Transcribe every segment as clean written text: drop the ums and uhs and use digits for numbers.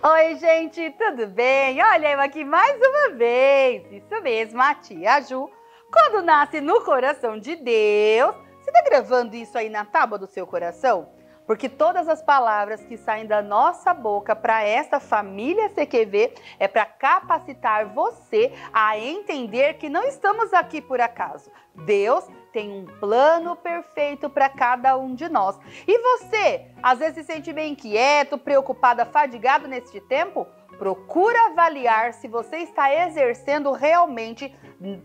Oi, gente, tudo bem? Olha eu aqui mais uma vez. Isso mesmo, a tia Ju. Quando nasce no coração de Deus, você está gravando isso aí na tábua do seu coração? Porque todas as palavras que saem da nossa boca para esta família CQV é para capacitar você a entender que não estamos aqui por acaso. Deus tem um plano perfeito para cada um de nós. E você, às vezes se sente bem inquieto, preocupado, afadigado neste tempo? Procura avaliar se você está exercendo realmente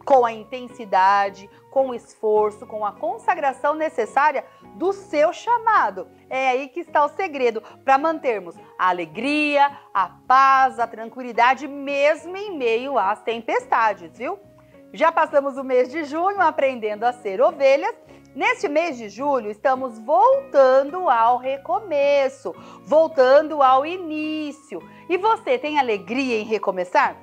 com a intensidade, com o esforço, com a consagração necessária do seu chamado. É aí que está o segredo para mantermos a alegria, a paz, a tranquilidade, mesmo em meio às tempestades, viu? Já passamos o mês de junho aprendendo a ser ovelhas. Neste mês de julho, estamos voltando ao recomeço, voltando ao início. E você tem alegria em recomeçar?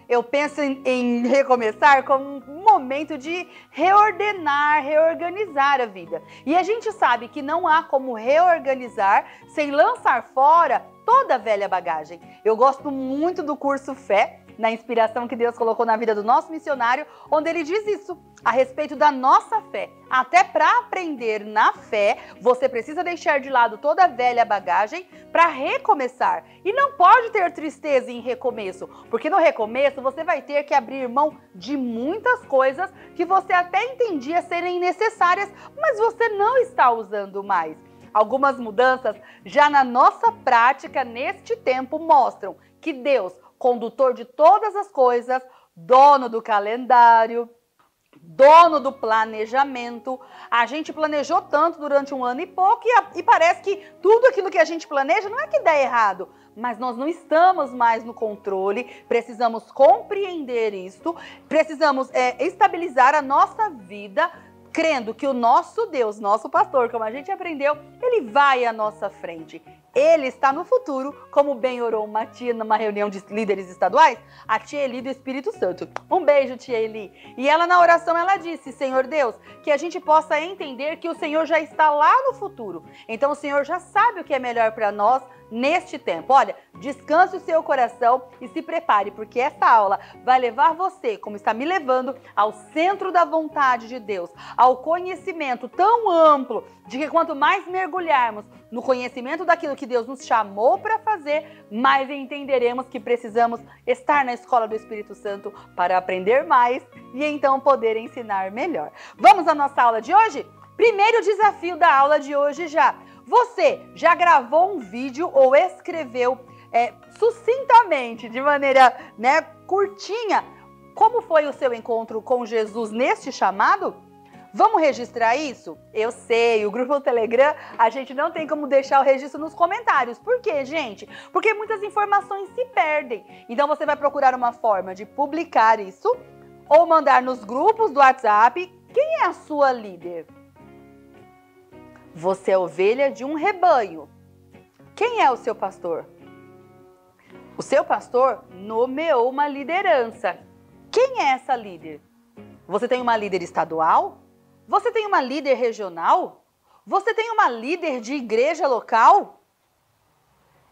Eu penso em recomeçar como um momento de reordenar, reorganizar a vida. E a gente sabe que não há como reorganizar sem lançar fora toda a velha bagagem. Eu gosto muito do curso Fé, na inspiração que Deus colocou na vida do nosso missionário, onde ele diz isso, a respeito da nossa fé. Até para aprender na fé, você precisa deixar de lado toda a velha bagagem para recomeçar. E não pode ter tristeza em recomeço, porque no recomeço você vai ter que abrir mão de muitas coisas que você até entendia serem necessárias, mas você não está usando mais. Algumas mudanças já na nossa prática neste tempo mostram que Deus, condutor de todas as coisas, dono do calendário, dono do planejamento. A gente planejou tanto durante um ano e pouco e parece que tudo aquilo que a gente planeja não é que dá errado, mas nós não estamos mais no controle, precisamos compreender isto, precisamos estabilizar a nossa vida, crendo que o nosso Deus, nosso pastor, como a gente aprendeu, ele vai à nossa frente. Ele está no futuro, como bem orou uma tia numa reunião de líderes estaduais, a tia Eli do Espírito Santo. Um beijo, tia Eli. E ela na oração, ela disse, Senhor Deus, que a gente possa entender que o Senhor já está lá no futuro. Então o Senhor já sabe o que é melhor para nós neste tempo. Olha, descanse o seu coração e se prepare, porque essa aula vai levar você, como está me levando, ao centro da vontade de Deus, ao conhecimento tão amplo de que quanto mais mergulharmos no conhecimento daquilo que Deus nos chamou para fazer, mais entenderemos que precisamos estar na escola do Espírito Santo para aprender mais e então poder ensinar melhor. Vamos à nossa aula de hoje? Primeiro desafio da aula de hoje já. Você já gravou um vídeo ou escreveu sucintamente, de maneira curtinha, como foi o seu encontro com Jesus neste chamado? Vamos registrar isso? Eu sei, o grupo do Telegram, a gente não tem como deixar o registro nos comentários. Por quê, gente? Porque muitas informações se perdem. Então você vai procurar uma forma de publicar isso ou mandar nos grupos do WhatsApp. Quem é a sua líder? Você é ovelha de um rebanho. Quem é o seu pastor? O seu pastor nomeou uma liderança. Quem é essa líder? Você tem uma líder estadual? Você tem uma líder regional? Você tem uma líder de igreja local?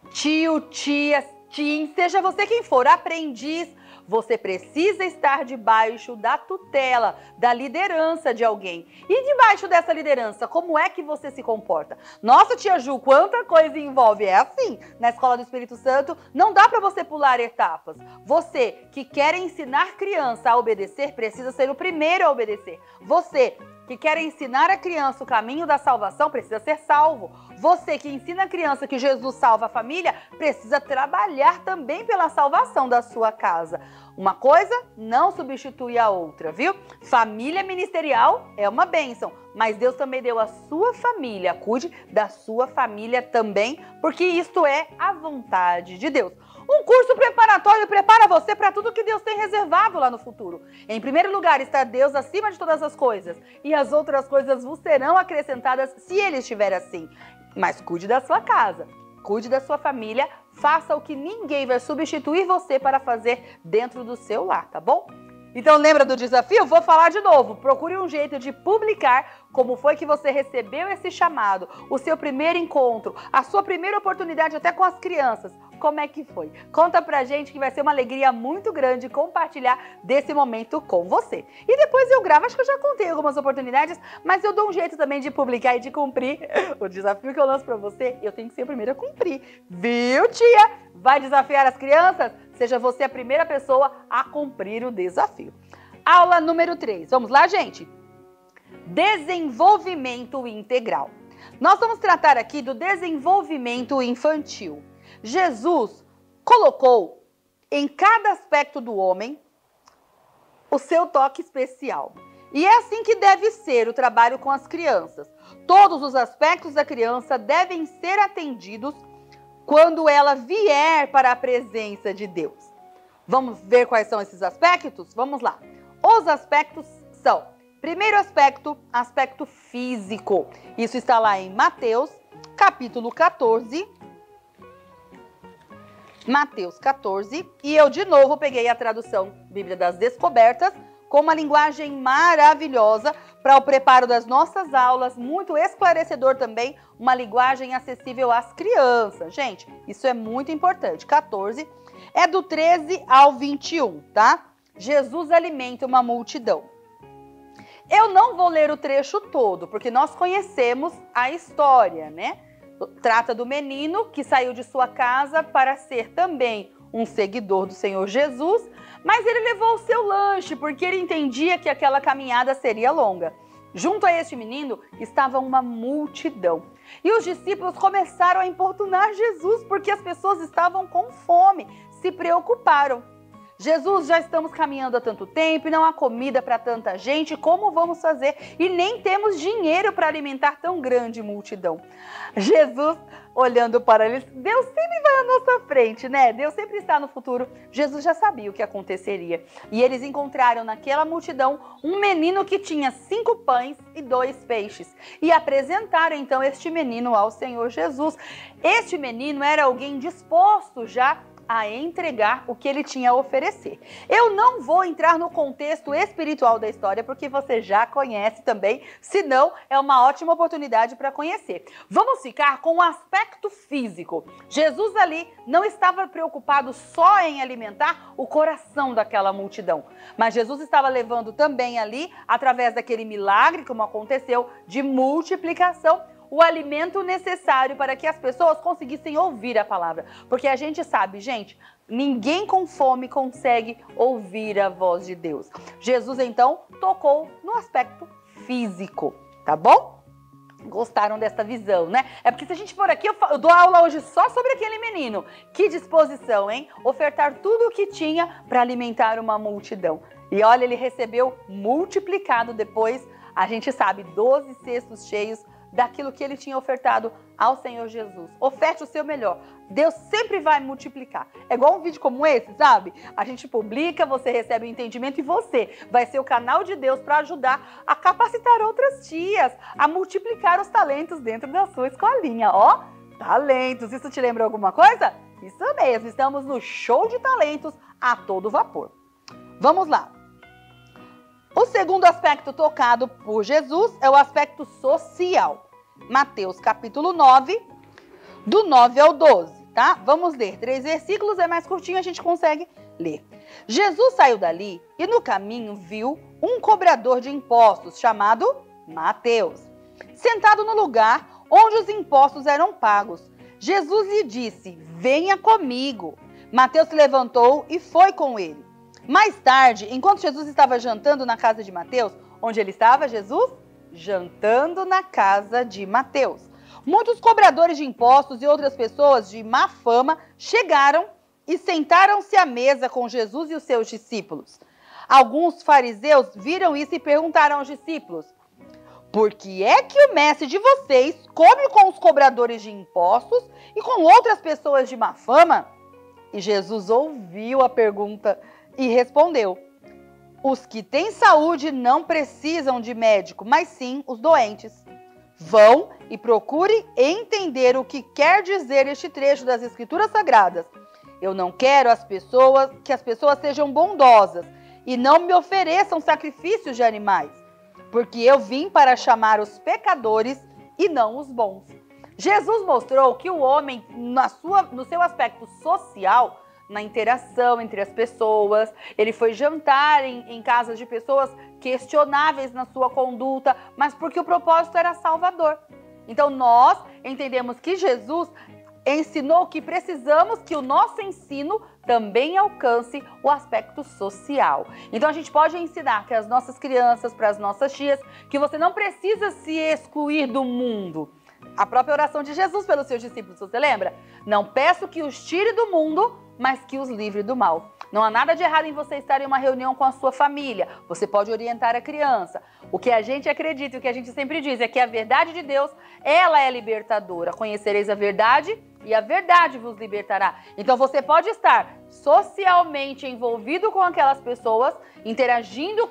Tio, tia, tim, seja você quem for, aprendiz, você precisa estar debaixo da tutela, da liderança de alguém. E debaixo dessa liderança, como é que você se comporta? Nossa, tia Ju, quanta coisa envolve. É assim, na Escola do Espírito Santo, não dá para você pular etapas. Você que quer ensinar criança a obedecer, precisa ser o primeiro a obedecer. Você que quer ensinar a criança o caminho da salvação, precisa ser salvo. Você que ensina a criança que Jesus salva a família, precisa trabalhar também pela salvação da sua casa. Uma coisa não substitui a outra, viu? Família ministerial é uma bênção, mas Deus também deu a sua família. Cuide da sua família também, porque isto é a vontade de Deus. Um curso preparatório prepara você para tudo que Deus tem reservado lá no futuro. Em primeiro lugar está Deus acima de todas as coisas, e as outras coisas vos serão acrescentadas se Ele estiver assim. Mas cuide da sua casa, cuide da sua família, faça o que ninguém vai substituir você para fazer dentro do seu lar, tá bom? Então lembra do desafio? Vou falar de novo. Procure um jeito de publicar como foi que você recebeu esse chamado, o seu primeiro encontro, a sua primeira oportunidade até com as crianças. Como é que foi? Conta pra gente que vai ser uma alegria muito grande compartilhar desse momento com você. E depois eu gravo, acho que eu já contei algumas oportunidades, mas eu dou um jeito também de publicar e de cumprir o desafio que eu lanço pra você. Eu tenho que ser a primeira a cumprir. Viu, tia? Vai desafiar as crianças? Seja você a primeira pessoa a cumprir o desafio. Aula número 3. Vamos lá, gente? Desenvolvimento integral. Nós vamos tratar aqui do desenvolvimento infantil. Jesus colocou em cada aspecto do homem o seu toque especial. E é assim que deve ser o trabalho com as crianças. Todos os aspectos da criança devem ser atendidos quando ela vier para a presença de Deus. Vamos ver quais são esses aspectos? Vamos lá. Os aspectos são: primeiro aspecto, aspecto físico. Isso está lá em Mateus, capítulo 14. Mateus 14. E eu, de novo, peguei a tradução Bíblia das Descobertas, com uma linguagem maravilhosa para o preparo das nossas aulas, muito esclarecedor também, uma linguagem acessível às crianças. Gente, isso é muito importante. 14 é do 13 ao 21, tá? Jesus alimenta uma multidão. Eu não vou ler o trecho todo, porque nós conhecemos a história, né? Trata do menino que saiu de sua casa para ser também um seguidor do Senhor Jesus, mas ele levou o seu lanche, porque ele entendia que aquela caminhada seria longa. Junto a este menino estava uma multidão. E os discípulos começaram a importunar Jesus, porque as pessoas estavam com fome, se preocuparam. Jesus, já estamos caminhando há tanto tempo e não há comida para tanta gente, como vamos fazer? E nem temos dinheiro para alimentar tão grande multidão. Jesus, olhando para eles, Deus sempre vai à nossa frente, né? Deus sempre está no futuro. Jesus já sabia o que aconteceria. E eles encontraram naquela multidão um menino que tinha 5 pães e 2 peixes. E apresentaram então este menino ao Senhor Jesus. Este menino era alguém disposto já a entregar o que ele tinha a oferecer. Eu não vou entrar no contexto espiritual da história, porque você já conhece também, senão é uma ótima oportunidade para conhecer. Vamos ficar com o aspecto físico. Jesus ali não estava preocupado só em alimentar o coração daquela multidão, mas Jesus estava levando também ali, através daquele milagre, como aconteceu, de multiplicação, o alimento necessário para que as pessoas conseguissem ouvir a palavra. Porque a gente sabe, gente, ninguém com fome consegue ouvir a voz de Deus. Jesus, então, tocou no aspecto físico, tá bom? Gostaram dessa visão, né? É porque se a gente for aqui, eu dou aula hoje só sobre aquele menino. Que disposição, hein? Ofertar tudo o que tinha para alimentar uma multidão. E olha, ele recebeu multiplicado depois, a gente sabe, 12 cestos cheios daquilo que ele tinha ofertado ao Senhor Jesus. Oferte o seu melhor. Deus sempre vai multiplicar. É igual um vídeo como esse, sabe? A gente publica, você recebe o entendimento e você vai ser o canal de Deus para ajudar a capacitar outras tias, a multiplicar os talentos dentro da sua escolinha. Ó, talentos. Isso te lembra alguma coisa? Isso mesmo, estamos no show de talentos a todo vapor. Vamos lá. O segundo aspecto tocado por Jesus é o aspecto social. Mateus capítulo 9, do 9 ao 12, tá? Vamos ler 3 versículos, é mais curtinho, a gente consegue ler. Jesus saiu dali e no caminho viu um cobrador de impostos chamado Mateus, sentado no lugar onde os impostos eram pagos. Jesus lhe disse: venha comigo. Mateus se levantou e foi com ele. Mais tarde, enquanto Jesus estava jantando na casa de Mateus, onde ele estava, Jesus? Jantando na casa de Mateus. Muitos cobradores de impostos e outras pessoas de má fama chegaram e sentaram-se à mesa com Jesus e os seus discípulos. Alguns fariseus viram isso e perguntaram aos discípulos: por que é que o mestre de vocês come com os cobradores de impostos e com outras pessoas de má fama? E Jesus ouviu a pergunta e respondeu: os que têm saúde não precisam de médico, mas sim os doentes. Vão e procurem entender o que quer dizer este trecho das Escrituras Sagradas. Eu não quero que as pessoas sejam bondosas. e não me ofereçam sacrifícios de animais, porque eu vim para chamar os pecadores e não os bons. Jesus mostrou que o homem, no seu aspecto social, na interação entre as pessoas, ele foi jantar em casas de pessoas questionáveis na sua conduta, mas porque o propósito era salvador. Então nós entendemos que Jesus ensinou que precisamos que o nosso ensino também alcance o aspecto social. Então a gente pode ensinar para as nossas crianças, para as nossas tias, que você não precisa se excluir do mundo. A própria oração de Jesus pelos seus discípulos, você lembra? Não peço que os tire do mundo, mas que os livre do mal. Não há nada de errado em você estar em uma reunião com a sua família. Você pode orientar a criança. O que a gente acredita, o que a gente sempre diz é que a verdade de Deus, ela é libertadora. Conhecereis a verdade e a verdade vos libertará. Então você pode estar socialmente envolvido com aquelas pessoas, interagindo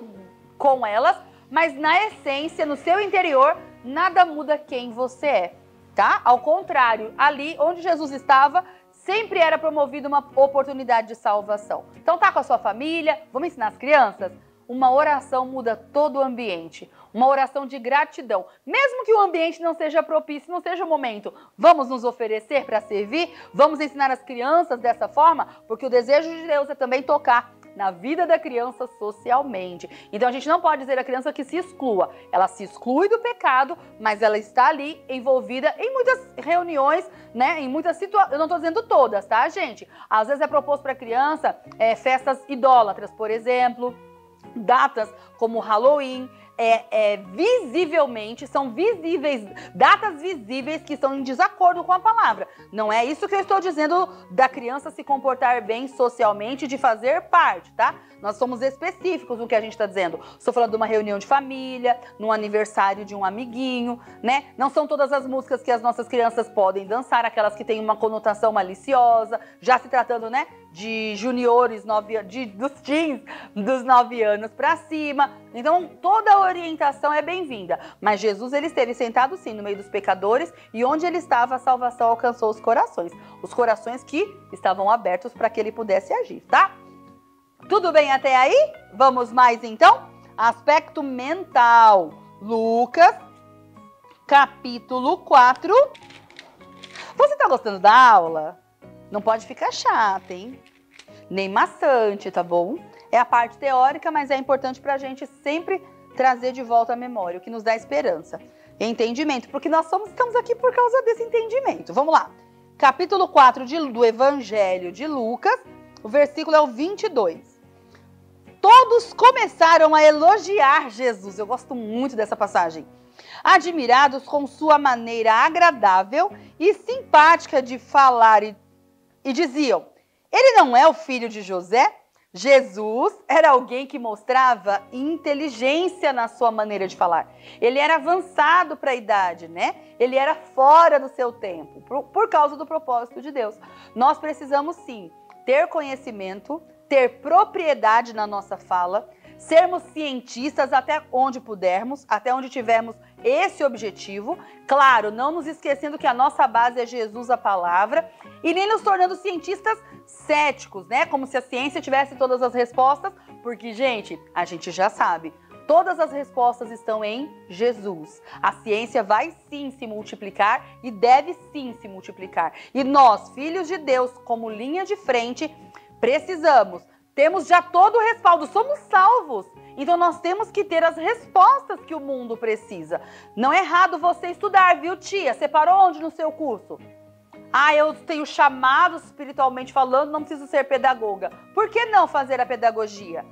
com elas, mas na essência, no seu interior, nada muda quem você é, tá? Ao contrário, ali onde Jesus estava, sempre era promovida uma oportunidade de salvação. Então tá com a sua família, vamos ensinar as crianças? Uma oração muda todo o ambiente. Uma oração de gratidão. Mesmo que o ambiente não seja propício, não seja o momento, vamos nos oferecer para servir? Vamos ensinar as crianças dessa forma? Porque o desejo de Deus é também tocar na vida da criança socialmente. Então a gente não pode dizer à criança que se exclua. Ela se exclui do pecado, mas ela está ali envolvida em muitas reuniões, né? Em muitas situações. Eu não estou dizendo todas, tá, gente? Às vezes é proposto para a criança festas idólatras, por exemplo, datas como Halloween. Visivelmente, são visíveis, datas visíveis que estão em desacordo com a palavra. Não é isso que eu estou dizendo da criança se comportar bem socialmente, de fazer parte, tá? Nós somos específicos no que a gente está dizendo. Estou falando de uma reunião de família, num aniversário de um amiguinho, né? Não são todas as músicas que as nossas crianças podem dançar, aquelas que têm uma conotação maliciosa, já se tratando, né, de juniores, dos teens, dos 9 anos para cima. Então, toda a orientação é bem-vinda. Mas Jesus, ele esteve sentado, sim, no meio dos pecadores, e onde ele estava, a salvação alcançou os corações. Os corações que estavam abertos para que ele pudesse agir, tá? Tudo bem até aí? Vamos mais, então? Aspecto mental. Lucas, capítulo 4. Você tá gostando da aula? Não pode ficar chata, hein? Nem maçante, tá bom? É a parte teórica, mas é importante pra gente sempre trazer de volta a memória, o que nos dá esperança e entendimento, porque nós estamos aqui por causa desse entendimento. Vamos lá. Capítulo 4 do Evangelho de Lucas, o versículo é o 22. Todos começaram a elogiar Jesus. Eu gosto muito dessa passagem. Admirados com sua maneira agradável e simpática de falar e diziam: ele não é o filho de José? Jesus era alguém que mostrava inteligência na sua maneira de falar. Ele era avançado para a idade, né? Ele era fora do seu tempo, por causa do propósito de Deus. Nós precisamos, sim, ter conhecimento, ter propriedade na nossa fala, sermos cientistas até onde pudermos, até onde tivermos esse objetivo. Claro, não nos esquecendo que a nossa base é Jesus, a palavra, e nem nos tornando cientistas céticos, né? Como se a ciência tivesse todas as respostas, porque, gente, a gente já sabe. Todas as respostas estão em Jesus. A ciência vai sim se multiplicar e deve sim se multiplicar. E nós, filhos de Deus, como linha de frente, temos já todo o respaldo, somos salvos. Então nós temos que ter as respostas que o mundo precisa. Não é errado você estudar, viu, tia? Você parou onde no seu curso? Eu tenho chamado espiritualmente falando, não preciso ser pedagoga. Por que não fazer a pedagogia,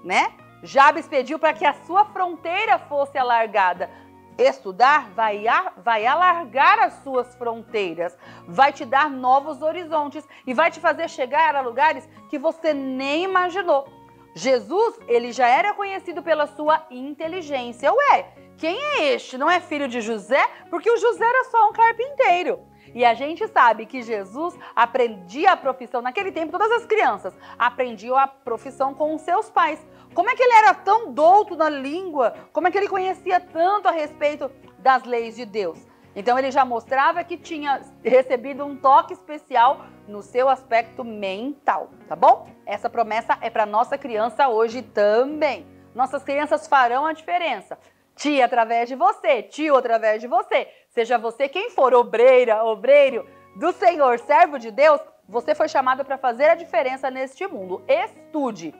né? Jabes pediu para que a sua fronteira fosse alargada. Estudar vai alargar as suas fronteiras, vai te dar novos horizontes e vai te fazer chegar a lugares que você nem imaginou. Jesus, ele já era conhecido pela sua inteligência. Ué, quem é este? Não é filho de José? Porque o José era só um carpinteiro. E a gente sabe que Jesus aprendia a profissão. Naquele tempo, todas as crianças aprendiam a profissão com os seus pais. Como é que ele era tão douto na língua? Como é que ele conhecia tanto a respeito das leis de Deus? Então ele já mostrava que tinha recebido um toque especial no seu aspecto mental, tá bom? Essa promessa é para nossa criança hoje também. Nossas crianças farão a diferença. Tia através de você, tio através de você. Seja você quem for, obreira, obreiro do Senhor, servo de Deus, você foi chamado para fazer a diferença neste mundo. Estude.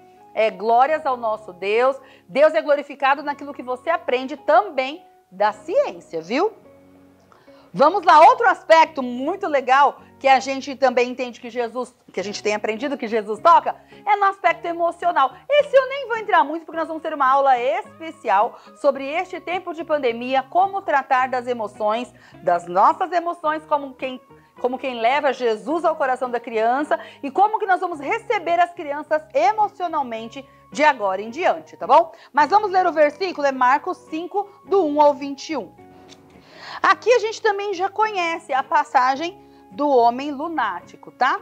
Glórias ao nosso Deus. Deus é glorificado naquilo que você aprende também da ciência, viu? Vamos lá, outro aspecto muito legal que a gente também entende que a gente tem aprendido que Jesus toca, é no aspecto emocional. Esse eu nem vou entrar muito porque nós vamos ter uma aula especial sobre este tempo de pandemia, como tratar das emoções, das nossas emoções, como quem leva Jesus ao coração da criança e como que nós vamos receber as crianças emocionalmente de agora em diante, tá bom? Mas vamos ler o versículo, é Marcos 5, do 1 ao 21. Aqui a gente também já conhece a passagem do homem lunático, tá?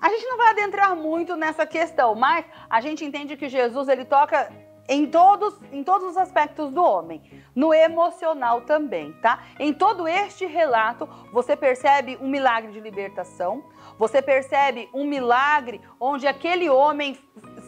A gente não vai adentrar muito nessa questão, mas a gente entende que Jesus ele toca em todos os aspectos do homem, no emocional também, tá? Em todo este relato, você percebe um milagre de libertação, você percebe um milagre onde aquele homem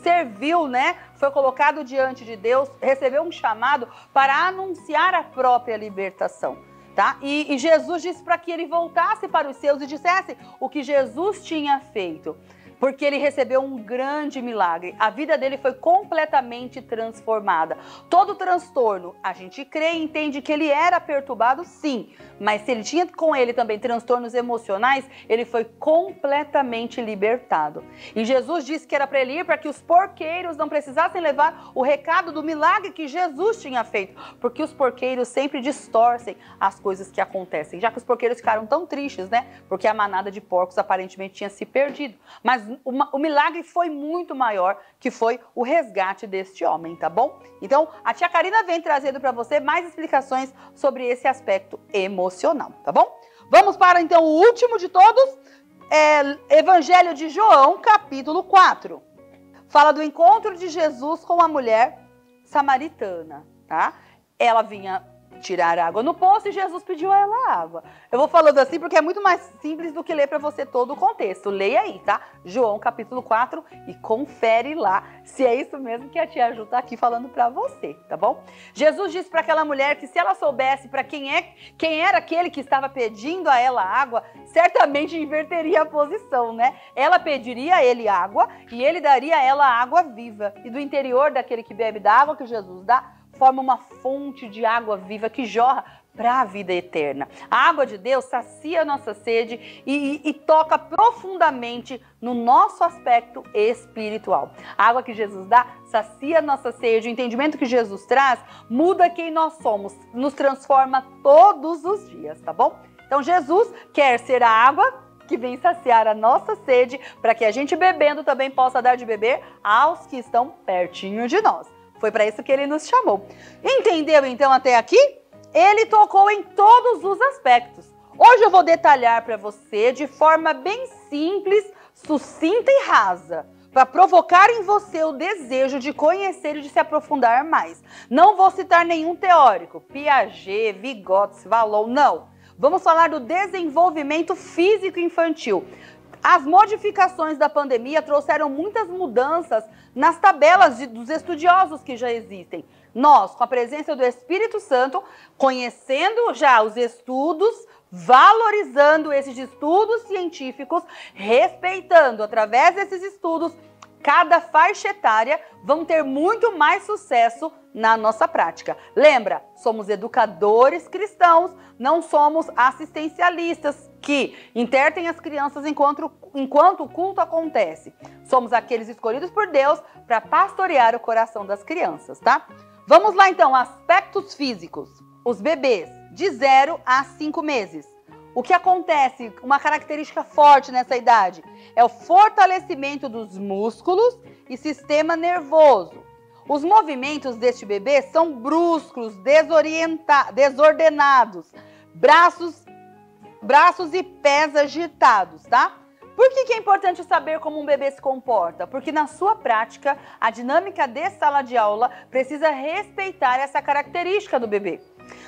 serviu, né? Foi colocado diante de Deus, recebeu um chamado para anunciar a própria libertação. Tá? E Jesus disse para que ele voltasse para os seus e dissesse o que Jesus tinha feito, porque ele recebeu um grande milagre. A vida dele foi completamente transformada. Todo transtorno, a gente crê e entende que ele era perturbado, sim, mas se ele tinha com ele também transtornos emocionais, ele foi completamente libertado. E Jesus disse que era para ele ir para que os porqueiros não precisassem levar o recado do milagre que Jesus tinha feito, porque os porqueiros sempre distorcem as coisas que acontecem, já que os porqueiros ficaram tão tristes, né? Porque a manada de porcos aparentemente tinha se perdido. Mas o milagre foi muito maior, que foi o resgate deste homem, tá bom? Então, a tia Karina vem trazendo para você mais explicações sobre esse aspecto emocional, tá bom? Vamos para, então, o último de todos, Evangelho de João, capítulo 4. Fala do encontro de Jesus com a mulher samaritana, tá? Ela vinha tirar água no poço e Jesus pediu a ela água. Eu vou falando assim porque é muito mais simples do que ler para você todo o contexto. Leia aí, tá? João capítulo 4 e confere lá se é isso mesmo que a tia Ju tá aqui falando para você, tá bom? Jesus disse para aquela mulher que se ela soubesse para quem era aquele que estava pedindo a ela água, certamente inverteria a posição, né? Ela pediria a ele água e ele daria a ela água viva. E do interior daquele que bebe da água que Jesus dá, forma uma fonte de água viva que jorra para a vida eterna. A água de Deus sacia a nossa sede e toca profundamente no nosso aspecto espiritual. A água que Jesus dá sacia a nossa sede. O entendimento que Jesus traz muda quem nós somos, nos transforma todos os dias, tá bom? Então Jesus quer ser a água que vem saciar a nossa sede para que a gente bebendo também possa dar de beber aos que estão pertinho de nós. Foi para isso que ele nos chamou. Entendeu então até aqui? Ele tocou em todos os aspectos. Hoje eu vou detalhar para você de forma bem simples, sucinta e rasa, para provocar em você o desejo de conhecer e de se aprofundar mais. Não vou citar nenhum teórico, Piaget, Vygotsky, Vallon, não. Vamos falar do desenvolvimento físico infantil. As modificações da pandemia trouxeram muitas mudanças nas tabelas dos estudiosos que já existem. Nós, com a presença do Espírito Santo, conhecendo já os estudos, valorizando esses estudos científicos, respeitando através desses estudos, cada faixa etária vão ter muito mais sucesso na nossa prática. Lembra, somos educadores cristãos, não somos assistencialistas que intertem as crianças enquanto o culto acontece. Somos aqueles escolhidos por Deus para pastorear o coração das crianças, tá? Vamos lá então, aspectos físicos. Os bebês de 0 a 5 meses. O que acontece, uma característica forte nessa idade, é o fortalecimento dos músculos e sistema nervoso. Os movimentos deste bebê são bruscos, desordenados, braços e pés agitados, tá? Por que é importante saber como um bebê se comporta? Porque na sua prática, a dinâmica de sala de aula precisa respeitar essa característica do bebê.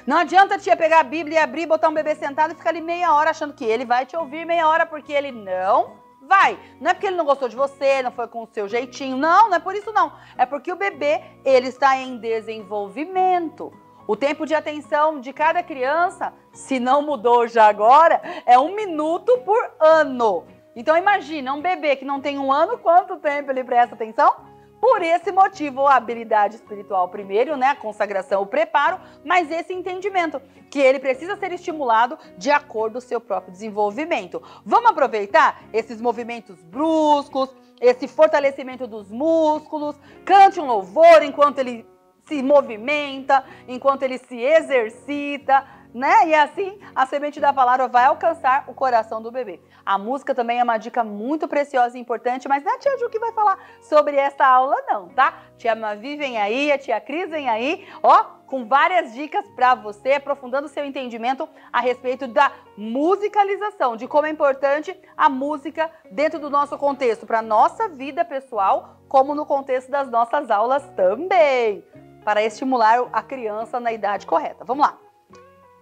Não adianta a tia pegar a Bíblia e abrir, botar um bebê sentado e ficar ali meia hora achando que ele vai te ouvir meia hora, porque ele não vai. Não é porque ele não gostou de você, não foi com o seu jeitinho. Não, não é por isso não. É porque o bebê, ele está em desenvolvimento. O tempo de atenção de cada criança, se não mudou já agora, é 1 minuto por ano. Então imagina, um bebê que não tem 1 ano, quanto tempo ele presta atenção? Por esse motivo, a habilidade espiritual primeiro, né, a consagração, o preparo, mas esse entendimento, que ele precisa ser estimulado de acordo com o seu próprio desenvolvimento. Vamos aproveitar esses movimentos bruscos, esse fortalecimento dos músculos, cante um louvor enquanto ele se movimenta, enquanto ele se exercita, né? E assim a semente da palavra vai alcançar o coração do bebê. A música também é uma dica muito preciosa e importante, mas não é a tia Ju que vai falar sobre essa aula não, tá? Tia Mavi vem aí, a tia Cris vem aí, ó, com várias dicas para você, aprofundando o seu entendimento a respeito da musicalização, de como é importante a música dentro do nosso contexto, para nossa vida pessoal, como no contexto das nossas aulas também, para estimular a criança na idade correta. Vamos lá.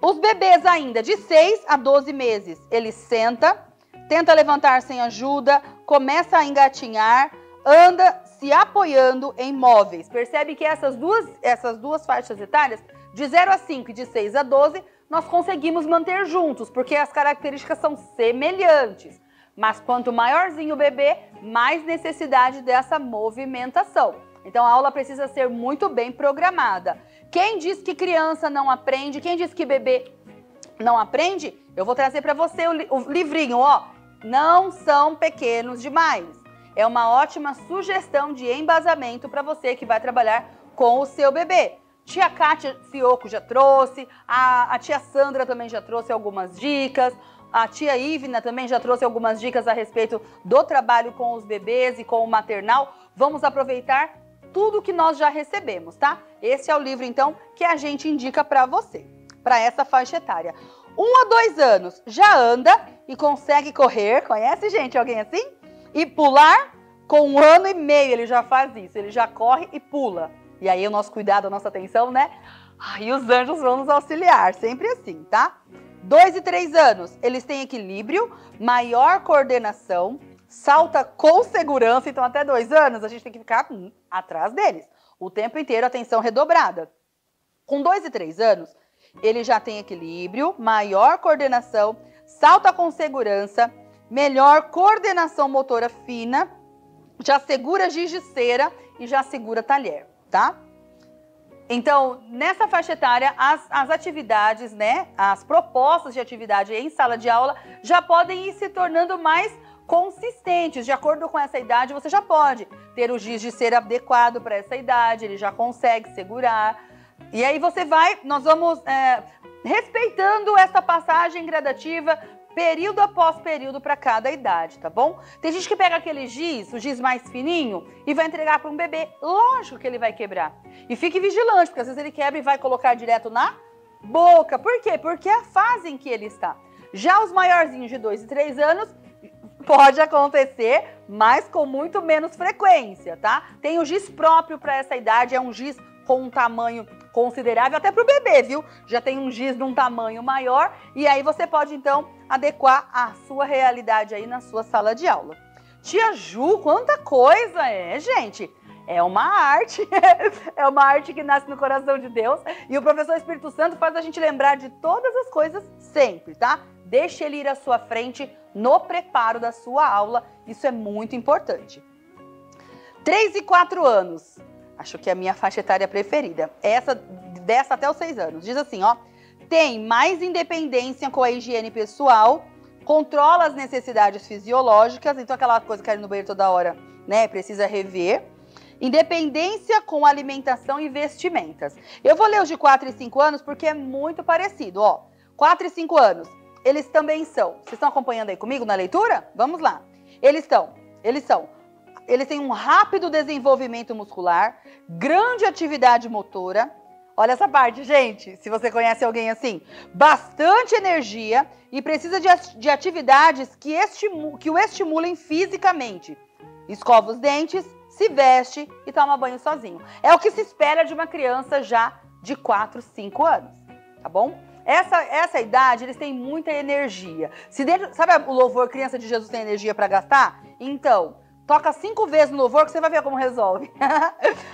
Os bebês ainda de 6 a 12 meses, ele senta, tenta levantar sem ajuda, começa a engatinhar, anda se apoiando em móveis. Percebe que essas duas faixas etárias, de 0 a 5 e de 6 a 12, nós conseguimos manter juntos, porque as características são semelhantes. Mas quanto maiorzinho o bebê, mais necessidade dessa movimentação. Então a aula precisa ser muito bem programada. Quem diz que criança não aprende, quem diz que bebê não aprende, eu vou trazer para você o livrinho, ó. Não são pequenos demais. É uma ótima sugestão de embasamento para você que vai trabalhar com o seu bebê. Tia Kátia Fioco já trouxe, a tia Sandra também já trouxe algumas dicas, a tia Ivna também já trouxe algumas dicas a respeito do trabalho com os bebês e com o maternal. Vamos aproveitar tudo que nós já recebemos, tá? Esse é o livro, então, que a gente indica para você, para essa faixa etária. 1 a 2 anos, já anda e consegue correr, conhece, gente, alguém assim? E pular, com 1 ano e meio ele já faz isso, ele já corre e pula. E aí o nosso cuidado, a nossa atenção, né? E os anjos vão nos auxiliar, sempre assim, tá? 2 e 3 anos, eles têm equilíbrio, maior coordenação, salta com segurança, então até 2 anos a gente tem que ficar atrás deles. O tempo inteiro, atenção redobrada. Com 2 e 3 anos, ele já tem equilíbrio, maior coordenação, salta com segurança, melhor coordenação motora fina, já segura giz de cera e já segura talher, tá? Então, nessa faixa etária, as atividades, né, as propostas de atividade em sala de aula já podem ir se tornando mais consistentes. De acordo com essa idade, você já pode ter o giz de cera adequado para essa idade, ele já consegue segurar. E aí nós vamos respeitando essa passagem gradativa, período após período para cada idade, tá bom? Tem gente que pega aquele giz, o giz mais fininho, e vai entregar para um bebê. Lógico que ele vai quebrar. E fique vigilante, porque às vezes ele quebra e vai colocar direto na boca. Por quê? Porque é a fase em que ele está. Já os maiorzinhos de 2 e 3 anos, pode acontecer, mas com muito menos frequência, tá? Tem o giz próprio para essa idade, é um giz com um tamanho considerável, até para o bebê, viu? Já tem um giz de um tamanho maior, e aí você pode, então, adequar a sua realidade aí na sua sala de aula. Tia Ju, quanta coisa gente! É uma arte, é uma arte que nasce no coração de Deus, e o professor Espírito Santo faz a gente lembrar de todas as coisas sempre, tá? Deixe ele ir à sua frente no preparo da sua aula, isso é muito importante. 3 e 4 anos, acho que é a minha faixa etária preferida, dessa até os 6 anos. Diz assim, ó, tem mais independência com a higiene pessoal, controla as necessidades fisiológicas, então aquela coisa que quer ir no banheiro toda hora, né, precisa rever. Independência com alimentação e vestimentas. Eu vou ler os de 4 e 5 anos porque é muito parecido, ó. 4 e 5 anos, eles também são. Vocês estão acompanhando aí comigo na leitura? Vamos lá. Eles têm um rápido desenvolvimento muscular, grande atividade motora. Olha essa parte, gente, se você conhece alguém assim. Bastante energia e precisa de atividades que o estimulem fisicamente. Escova os dentes, se veste e toma banho sozinho. É o que se espera de uma criança já de 4, 5 anos. tá bom? Essa idade, eles têm muita energia. Sabe o louvor Criança de Jesus tem energia para gastar? Então, toca 5 vezes no louvor que você vai ver como resolve.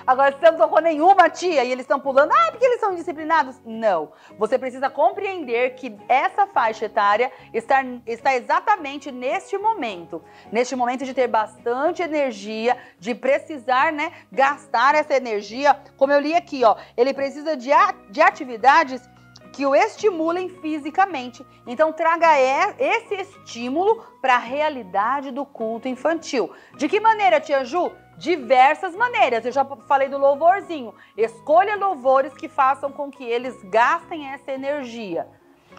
Agora, se você não tocou nenhuma, tia, e eles estão pulando, porque eles são indisciplinados? Não. Você precisa compreender que essa faixa etária está exatamente neste momento de ter bastante energia, de precisar, né, gastar essa energia. Como eu li aqui, ó, ele precisa de atividades que o estimulem fisicamente. Então, traga esse estímulo para a realidade do culto infantil. De que maneira, tia Ju? Diversas maneiras. Eu já falei do louvorzinho. Escolha louvores que façam com que eles gastem essa energia.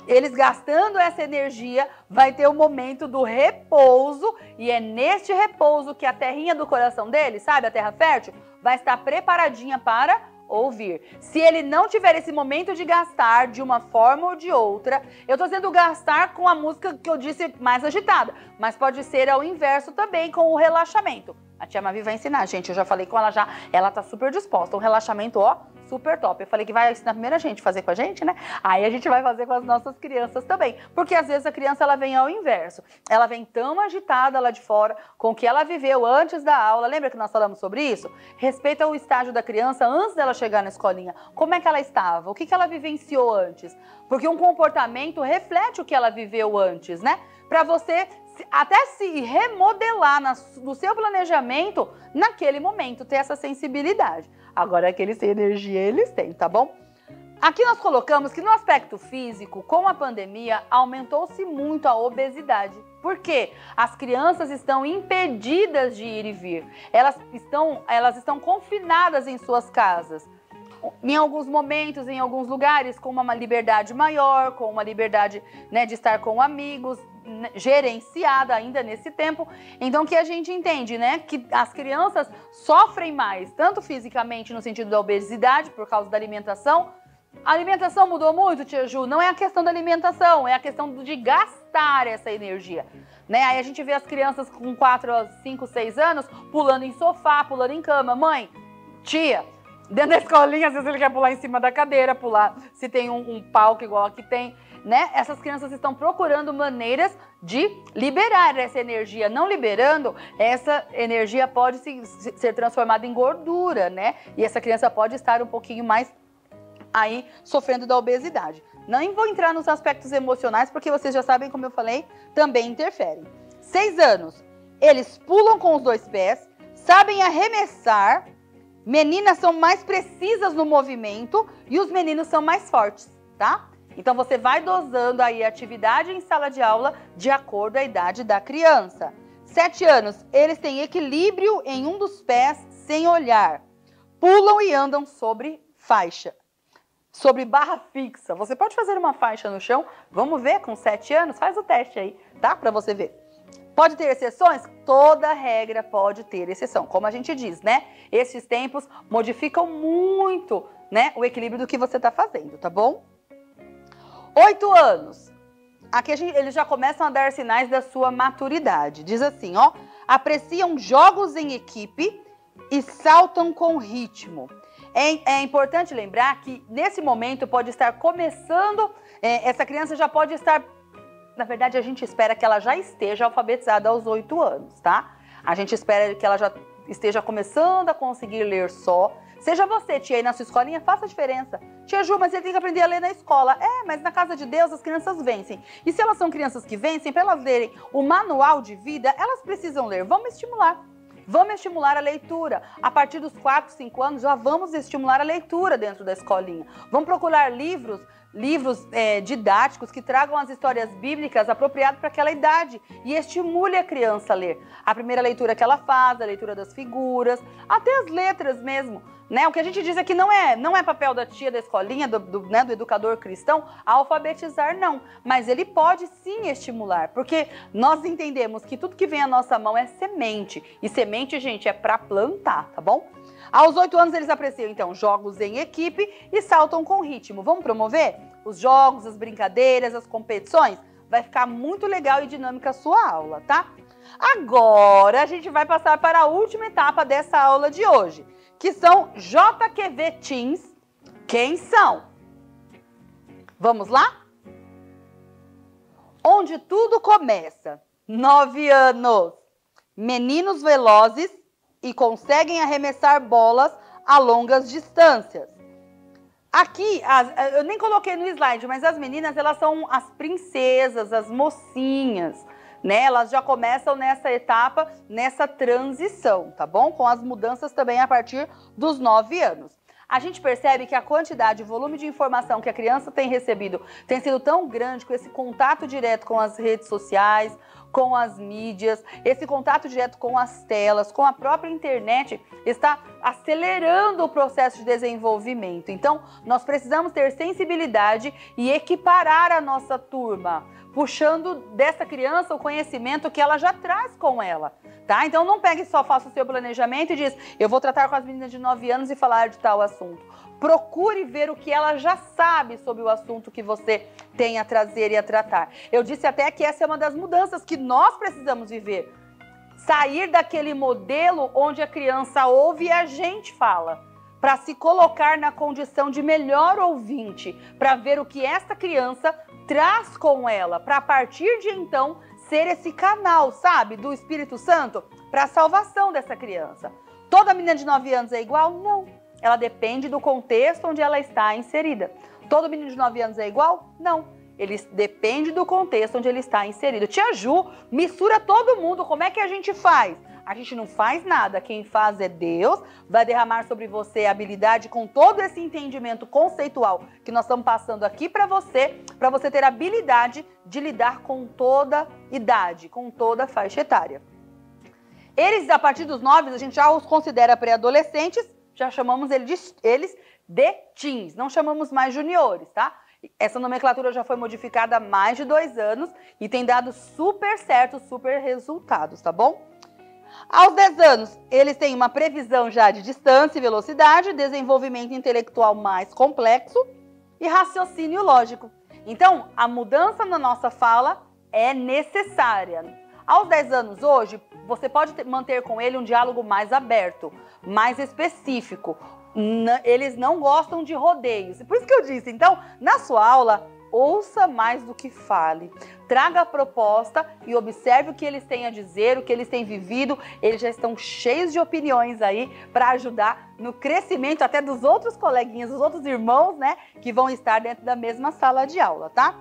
Eles gastando essa energia, vai ter o momento do repouso, e é neste repouso que a terrinha do coração deles, sabe, a terra fértil, vai estar preparadinha para ouvir. Se ele não tiver esse momento de gastar de uma forma ou de outra, eu tô dizendo gastar com a música que eu disse mais agitada, mas pode ser ao inverso também com o relaxamento. A tia Mavi vai ensinar, gente, eu já falei com ela já, ela tá super disposta, um relaxamento, ó, super top. Eu falei que vai ensinar primeiro a gente fazer com a gente, né? Aí a gente vai fazer com as nossas crianças também, porque às vezes a criança ela vem ao inverso, ela vem tão agitada lá de fora com o que ela viveu antes da aula. Lembra que nós falamos sobre isso? Respeita o estágio da criança antes dela chegar na escolinha. Como é que ela estava? O que ela vivenciou antes? Porque um comportamento reflete o que ela viveu antes, né? Para você até se remodelar no seu planejamento naquele momento, ter essa sensibilidade. Agora que eles têm energia, eles têm, tá bom? Aqui nós colocamos que no aspecto físico, com a pandemia, aumentou-se muito a obesidade. Por quê? As crianças estão impedidas de ir e vir. Elas estão confinadas em suas casas. Em alguns momentos, em alguns lugares, com uma liberdade maior, com uma liberdade, né, de estar com amigos, gerenciada ainda nesse tempo. Então, que a gente entende, né, que as crianças sofrem mais, tanto fisicamente no sentido da obesidade, por causa da alimentação. A alimentação mudou muito, tia Ju? Não é a questão da alimentação, é a questão de gastar essa energia, né? Aí a gente vê as crianças com 4, 5, 6 anos pulando em sofá, pulando em cama. Mãe, tia, dentro da escolinha, às vezes ele quer pular em cima da cadeira, pular se tem um palco igual aqui tem, né? Essas crianças estão procurando maneiras de liberar essa energia. Não liberando, essa energia pode ser transformada em gordura, né? E essa criança pode estar um pouquinho mais aí sofrendo da obesidade. Não vou entrar nos aspectos emocionais, porque vocês já sabem, como eu falei, também interferem. 6 anos, eles pulam com os 2 pés, sabem arremessar. Meninas são mais precisas no movimento e os meninos são mais fortes, tá? Então você vai dosando aí a atividade em sala de aula de acordo à idade da criança. 7 anos, eles têm equilíbrio em um dos pés sem olhar. Pulam e andam sobre faixa, sobre barra fixa. Você pode fazer uma faixa no chão, vamos ver com 7 anos? Faz o teste aí, tá? Pra você ver. Pode ter exceções? Toda regra pode ter exceção. Como a gente diz, né? Esses tempos modificam muito, né, o equilíbrio do que você está fazendo, tá bom? 8 anos. Aqui eles já começam a dar sinais da sua maturidade. Diz assim, ó. Apreciam jogos em equipe e saltam com ritmo. É importante lembrar que nesse momento pode estar começando, essa criança já pode estar... Na verdade, a gente espera que ela já esteja alfabetizada aos 8 anos, tá? A gente espera que ela já esteja começando a conseguir ler só. Seja você, tia, aí na sua escolinha, faça a diferença. Tia Ju, mas ele tem que aprender a ler na escola. Mas na casa de Deus as crianças vencem. E se elas são crianças que vencem, para elas lerem o manual de vida, elas precisam ler. Vamos estimular. Vamos estimular a leitura. A partir dos 4, 5 anos, já vamos estimular a leitura dentro da escolinha. Vamos procurar livros didáticos que tragam as histórias bíblicas apropriadas para aquela idade e estimule a criança a ler. A primeira leitura que ela faz, a leitura das figuras, até as letras mesmo, né? O que a gente diz é que não é papel da tia da escolinha, do educador cristão, alfabetizar, não. Mas ele pode sim estimular, porque nós entendemos que tudo que vem à nossa mão é semente. E semente, gente, é para plantar, tá bom? Aos 8 anos eles apreciam, então, jogos em equipe e saltam com ritmo. Vamos promover os jogos, as brincadeiras, as competições? Vai ficar muito legal e dinâmica a sua aula, tá? Agora a gente vai passar para a última etapa dessa aula de hoje, que são JQV Teens. Quem são? Vamos lá? Onde tudo começa. 9 anos. Meninos velozes e conseguem arremessar bolas a longas distâncias. Aqui, eu nem coloquei no slide, mas as meninas, elas são as princesas, as mocinhas, né? Elas já começam nessa etapa, nessa transição, tá bom? Com as mudanças também a partir dos 9 anos. A gente percebe que a quantidade e volume de informação que a criança tem recebido tem sido tão grande com esse contato direto com as redes sociais, com as mídias, esse contato direto com as telas, com a própria internet, está acelerando o processo de desenvolvimento. Então, nós precisamos ter sensibilidade e equiparar a nossa turma, puxando dessa criança o conhecimento que ela já traz com ela, tá? Então, não pegue só, faça o seu planejamento e diz, eu vou tratar com as meninas de 9 anos e falar de tal assunto. Procure ver o que ela já sabe sobre o assunto que você tem a trazer e a tratar. Eu disse até que essa é uma das mudanças que nós precisamos viver. Sair daquele modelo onde a criança ouve e a gente fala, para se colocar na condição de melhor ouvinte, para ver o que essa criança traz com ela, para a partir de então ser esse canal, sabe, do Espírito Santo para a salvação dessa criança. Toda menina de 9 anos é igual? Não. Ela depende do contexto onde ela está inserida. Todo menino de 9 anos é igual? Não. Ele depende do contexto onde ele está inserido. Tia Ju, mistura todo mundo. Como é que a gente faz? A gente não faz nada. Quem faz é Deus. Vai derramar sobre você a habilidade com todo esse entendimento conceitual que nós estamos passando aqui para você ter a habilidade de lidar com toda idade, com toda faixa etária. Eles, a partir dos 9, a gente já os considera pré-adolescentes, já chamamos eles de teens, não chamamos mais juniores, tá? Essa nomenclatura já foi modificada há mais de 2 anos e tem dado super certo, super resultados, tá bom? Aos 10 anos, eles têm uma previsão já de distância e velocidade, desenvolvimento intelectual mais complexo e raciocínio lógico. Então, a mudança na nossa fala é necessária. Aos 10 anos hoje, você pode manter com ele um diálogo mais aberto, mais específico. Eles não gostam de rodeios. Por isso que eu disse, então, na sua aula, ouça mais do que fale. Traga a proposta e observe o que eles têm a dizer, o que eles têm vivido. Eles já estão cheios de opiniões aí para ajudar no crescimento até dos outros coleguinhas, dos outros irmãos, né, que vão estar dentro da mesma sala de aula, tá?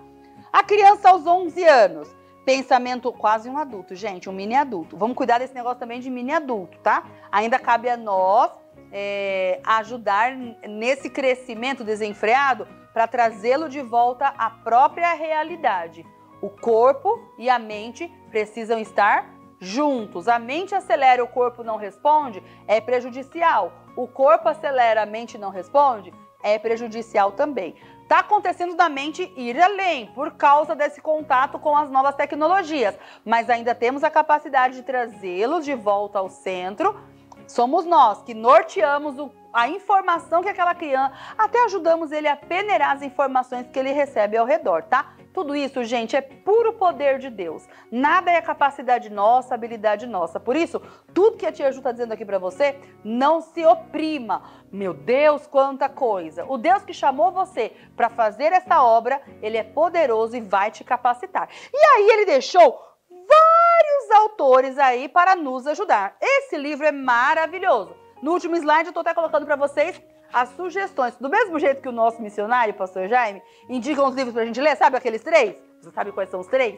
A criança aos 11 anos. Pensamento quase um adulto, gente, um mini adulto. Vamos cuidar desse negócio também de mini adulto, tá? Ainda cabe a nós ajudar nesse crescimento desenfreado para trazê-lo de volta à própria realidade. O corpo e a mente precisam estar juntos. A mente acelera, o corpo não responde, é prejudicial. O corpo acelera, a mente não responde, é prejudicial também. Está acontecendo da mente ir além, por causa desse contato com as novas tecnologias. Mas ainda temos a capacidade de trazê-los de volta ao centro. Somos nós que norteamos a informação que aquela criança... Até ajudamos ele a peneirar as informações que ele recebe ao redor, tá? Tudo isso, gente, é puro poder de Deus. Nada é capacidade nossa, habilidade nossa. Por isso, tudo que a tia Ju está dizendo aqui para você, não se oprima. Meu Deus, quanta coisa. O Deus que chamou você para fazer essa obra, ele é poderoso e vai te capacitar. E aí ele deixou vários autores aí para nos ajudar. Esse livro é maravilhoso. No último slide eu estou até colocando para vocês as sugestões. Do mesmo jeito que o nosso missionário, pastor Jaime, indica uns livros pra gente ler, sabe aqueles 3? Você sabe quais são os 3?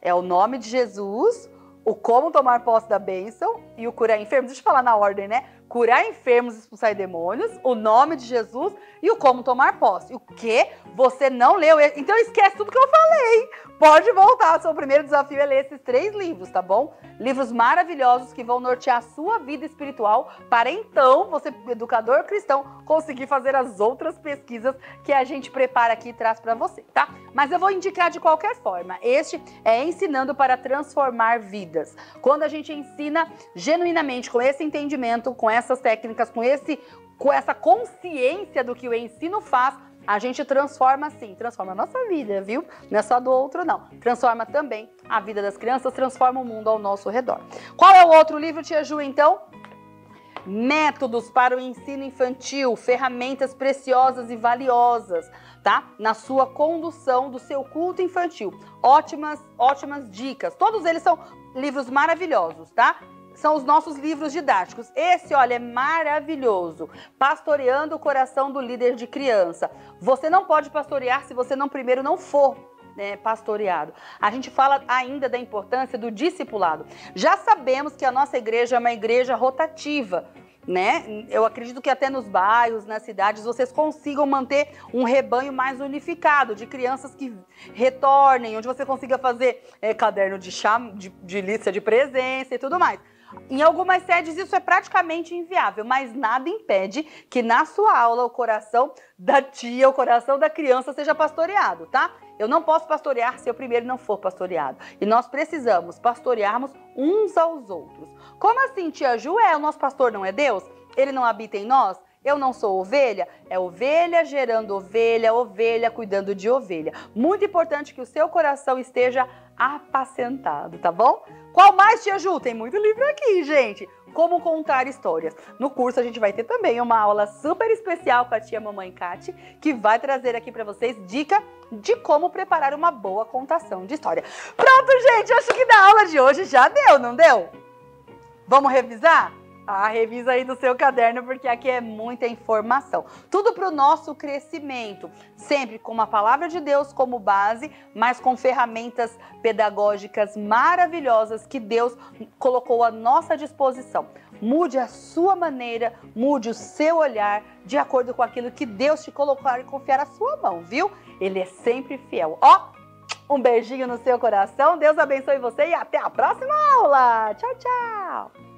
É o Nome de Jesus, o Como Tomar Posse da Bênção e o Curar Enfermos. Deixa eu falar na ordem, né? Curar enfermos e expulsar demônios, o Nome de Jesus e o Como Tomar Posse. O quê? Você não leu? Então esquece tudo que eu falei. Pode voltar. O seu primeiro desafio é ler esses 3 livros, tá bom? Livros maravilhosos que vão nortear a sua vida espiritual para então, você, educador cristão, conseguir fazer as outras pesquisas que a gente prepara aqui e traz para você, tá? Mas eu vou indicar de qualquer forma. Este é Ensinando para Transformar Vidas. Quando a gente ensina genuinamente, com esse entendimento, com essas técnicas, com essa consciência do que o ensino faz, a gente transforma sim, transforma a nossa vida, viu? Não é só do outro, não. Transforma também a vida das crianças, transforma o mundo ao nosso redor. Qual é o outro livro, tia Ju, então? métodos para o ensino infantil, ferramentas preciosas e valiosas, tá? Na sua condução do seu culto infantil. Ótimas dicas. Todos eles são livros maravilhosos, tá? São os nossos livros didáticos. Esse, olha, é maravilhoso. Pastoreando o coração do líder de criança. Você não pode pastorear se você primeiro não for, né, pastoreado. A gente fala ainda da importância do discipulado. Já sabemos que a nossa igreja é uma igreja rotativa, né? Eu acredito que até nos bairros, nas cidades, vocês consigam manter um rebanho mais unificado, de crianças que retornem, onde você consiga fazer caderno de lista de presença e tudo mais. Em algumas sedes isso é praticamente inviável, mas nada impede que na sua aula o coração da tia, o coração da criança seja pastoreado, tá? Eu não posso pastorear se eu primeiro não for pastoreado. E nós precisamos pastorearmos uns aos outros. Como assim, tia Ju? O nosso pastor não é Deus? Ele não habita em nós? Eu não sou ovelha? É ovelha gerando ovelha, ovelha cuidando de ovelha. Muito importante que o seu coração esteja apacentado, tá bom? Qual mais, tia Ju? Tem muito livro aqui, gente. Como contar histórias. No curso a gente vai ter também uma aula super especial com a tia Mamãe Cati, que vai trazer aqui para vocês dica de como preparar uma boa contação de história. Pronto, gente, acho que da aula de hoje já deu, não deu? Vamos revisar? Revisa aí no seu caderno, porque aqui é muita informação. Tudo para o nosso crescimento, sempre com uma palavra de Deus como base, mas com ferramentas pedagógicas maravilhosas que Deus colocou à nossa disposição. Mude a sua maneira, mude o seu olhar, de acordo com aquilo que Deus te colocou e confiar a sua mão, viu? Ele é sempre fiel. Um beijinho no seu coração, Deus abençoe você e até a próxima aula. Tchau, tchau!